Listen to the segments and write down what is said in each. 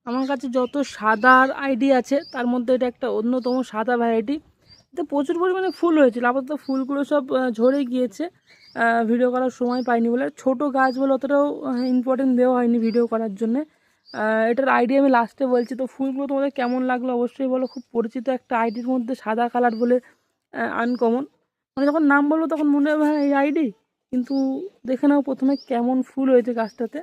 আমার কাছে যত সাদার আইডি আছে তার মধ্যে এটা একটা অন্যতম সাদা ভ্যারাইটি। এতে প্রচুর পরিমাণে ফুল হয়েছিল, আপাতত ফুলগুলো সব ঝরে গিয়েছে, ভিডিও করার সময় পাইনি বলে। ছোট গাছ বলে অতটাও ইম্পর্টেন্ট দেওয়া হয়নি ভিডিও করার জন্যে। এটার আইডি আমি লাস্টে বলছি। তো ফুলগুলো তোমাদের কেমন লাগলো অবশ্যই বলো। খুব পরিচিত একটা আইডির মধ্যে সাদা কালার বলে আনকমন, মানে যখন নাম বলবো তখন মনে হবে হ্যাঁ এই আইডি, কিন্তু দেখে নাও প্রথমে কেমন ফুল হয়েছে গাছটাতে।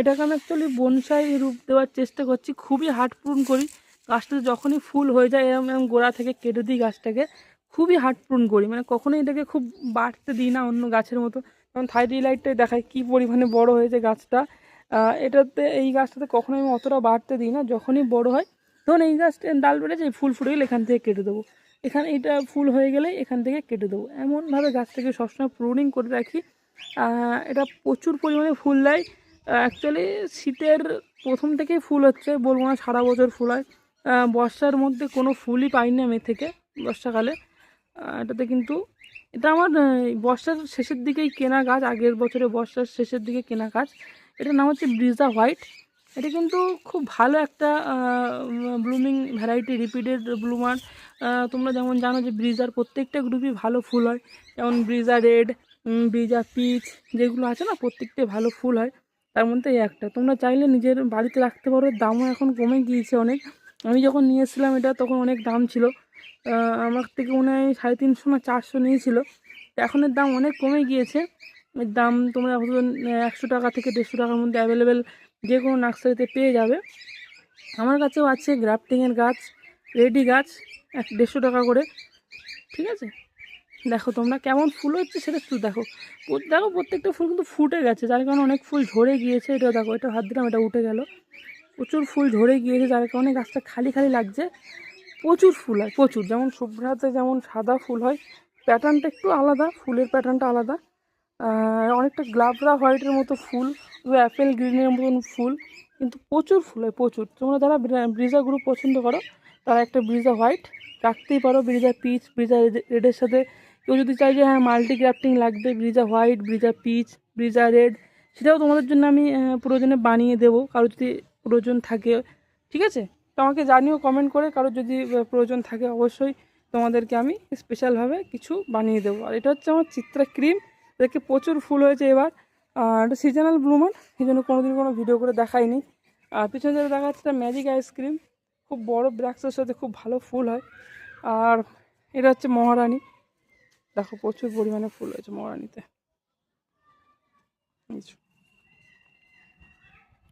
এটাকে আমি অ্যাকচুয়ালি বনসাই রূপ দেওয়ার চেষ্টা করছি, খুবই হার্ড প্রুন করি গাছটাতে। যখনই ফুল হয়ে যায় এরম এরম গোড়া থেকে কেটে দিই গাছটাকে, খুবই হার্ড প্রুন করি, মানে কখনোই এটাকে খুব বাড়তে দিই না অন্য গাছের মতো। যেমন থাইডি লাইটটাই দেখায় কী পরিমাণে বড় হয়েছে গাছটা। এটাতে এই গাছটাতে কখনোই আমি অতটা বাড়তে দিই না। যখনই বড় হয় তখন এই গাছটা ডাল বেড়েছে, ফুল ফুটে গেলে এখান থেকে কেটে দেবো, এখানে এটা ফুল হয়ে গেলে এখান থেকে কেটে দেবো, এমনভাবে গাছটাকে সবসময় প্রুনিং করে রাখি। এটা প্রচুর পরিমাণে ফুল দেয়। অ্যাকচুয়ালি শীতের প্রথম থেকেই ফুল হচ্ছে, বলবো না সারা বছর ফুল হয়। বর্ষার মধ্যে কোনো ফুলই পাইনি আমি থেকে, বর্ষাকালে। এটাতে কিন্তু এটা আমার বর্ষার শেষের দিকেই কেনা গাছ, আগের বছরে বর্ষার শেষের দিকে কেনা গাছ। এটার নাম হচ্ছে ব্রিজা হোয়াইট। এটা কিন্তু খুব ভালো একটা ব্লুমিং ভ্যারাইটি, রিপিটেড ব্লুমার। তোমরা যেমন জানো যে ব্রিজার প্রত্যেকটা গ্রুপই ভালো ফুল হয়, যেমন ব্রিজা রেড, ব্রিজা পিচ, যেগুলো আছে না প্রত্যেকটাই ভালো ফুল হয়। তার মধ্যে এই একটা তোমরা চাইলে নিজের বাড়িতে রাখতে পারো। দামও এখন কমে গিয়েছে অনেক। আমি যখন নিয়েছিলাম এটা তখন অনেক দাম ছিল, আমার থেকে মনে হয় 350 না 400 নিয়েছিল। এখন এর দাম অনেক কমে গিয়েছে। এর দাম তোমরা 100 টাকা থেকে 150 টাকার মধ্যে অ্যাভেলেবেল যে কোনো নার্সারিতে পেয়ে যাবে। আমার কাছেও আছে গ্রাফটিংয়ের গাছ, রেডি গাছ, 150 টাকা করে, ঠিক আছে। দেখো তোমরা কেমন ফুল হচ্ছে সেটা একটু দেখো। দেখো প্রত্যেকটা ফুল কিন্তু ফুটে গেছে, যার কারণে অনেক ফুল ঝরে গিয়েছে। এটা দেখো, এটা হাত দিলাম, এটা উঠে গেল। প্রচুর ফুল ঝরে গিয়েছে, যার কারণে গাছটা খালি খালি লাগছে। প্রচুর ফুল হয়, প্রচুর। যেমন শুভ্রাতে যেমন সাদা ফুল হয়, প্যাটার্নটা একটু আলাদা, ফুলের প্যাটার্নটা আলাদা। অনেকটা গ্লাবরা হোয়াইটের মতো ফুল, অ্যাপেল গ্রিনের মতন ফুল, কিন্তু প্রচুর ফুল হয় প্রচুর। তোমরা যারা ব্রিজা গ্রুপ পছন্দ করো তারা একটা ব্রিজা হোয়াইট রাখতেই পারো, ব্রিজা পিচ, ব্রিজা রেডের সাথে। কেউ যদি চাই যে হ্যাঁ মাল্টি গ্রাফটিং লাগবে, ব্রিজা হোয়াইট, ব্রিজা পিচ, ব্রিজা রেড, সেটাও তোমাদের জন্য আমি প্রয়োজনে বানিয়ে দেবো, কারো যদি প্রয়োজন থাকে, ঠিক আছে। তো আমাকে জানিও কমেন্ট করে, কারো যদি প্রয়োজন থাকে অবশ্যই তোমাদেরকে আমি স্পেশালভাবে কিছু বানিয়ে দেবো। আর এটা হচ্ছে আমার চিত্রা ক্রিম, দেখে প্রচুর ফুল হয়েছে এবার। আর এটা সিজনাল ব্লুমার, এই জন্য কোনোদিন কোনো ভিডিও করে দেখাইনি। আর পিছনে যেটা দেখা যাচ্ছে ম্যাজিক আইসক্রিম, খুব বড় ব্র্যাক্সের সাথে খুব ভালো ফুল হয়। আর এটা হচ্ছে মহারানী, দেখো প্রচুর পরিমাণে ফুল হয়েছে মহারানীতে।